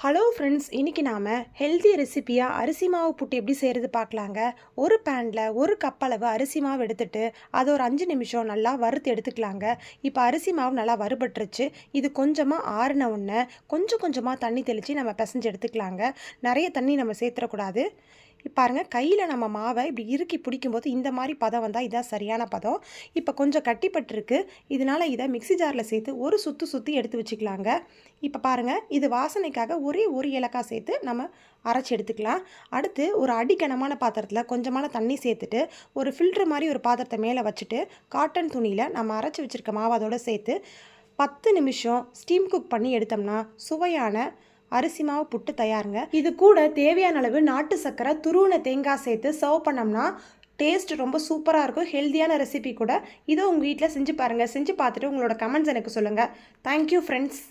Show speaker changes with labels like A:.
A: Hello friends, இன்றைக்கி நாம் healthy ரெசிப்பியாக அரிசி மாவு புட்டு எப்படி செய்கிறது பார்க்கலாங்க. ஒரு பேனில் ஒரு கப் அளவு அரிசி மாவு எடுத்துகிட்டு அதை ஒரு 5 நிமிஷம் நல்லா வறுத்து எடுத்துக்கலாங்க. இப்போ அரிசி மாவு நல்லா வறுபட்டுருச்சு. இது கொஞ்சமாக ஆறின உடனே கொஞ்சம் கொஞ்சமாக தண்ணி தெளித்து நம்ம பிசைஞ்சு எடுத்துக்கலாங்க. நிறைய தண்ணி நம்ம சேர்த்துடக்கூடாது. பாருங்கள், கையில் நம்ம மாவை இப்படி இறுக்கி பிடிக்கும்போது இந்த மாதிரி பதம் வந்தால் இதான் சரியான பதம். இப்போ கொஞ்சம் கட்டிப்பட்டுருக்கு. இதனால் இதை மிக்ஸி ஜாரில் சேர்த்து ஒரு சுற்றி எடுத்து வச்சுக்கலாங்க. இப்போ பாருங்கள், இது வாசனைக்காக ஒரே ஒரு ஏலக்காய் சேர்த்து நம்ம அரைச்சி எடுத்துக்கலாம். அடுத்து ஒரு அடிக்கனமான பாத்திரத்தில் கொஞ்சமான தண்ணி சேர்த்துட்டு ஒரு ஃபில்ட்ரு மாதிரி ஒரு பாத்திரத்தை மேலே வச்சுட்டு காட்டன் துணியில் நம்ம அரைச்சி வச்சுருக்க மாவு அதோடு சேர்த்து 10 நிமிஷம் ஸ்டீம் குக் பண்ணி எடுத்தோம்னா சுவையான அரிசி மாவு புட்டு தயாருங்க. இது கூட தேவையான அளவு நாட்டு சர்க்கரை, துருவின தேங்காய் சேர்த்து சர்வ் பண்ணோம்னா டேஸ்ட் ரொம்ப சூப்பராக இருக்கும். ஹெல்த்தியான ரெசிபி கூட. இதை உங்கள் வீட்டில் செஞ்சு பாருங்கள். செஞ்சு பார்த்துட்டு உங்களோட கமெண்ட்ஸ் எனக்கு சொல்லுங்கள். Thank you friends.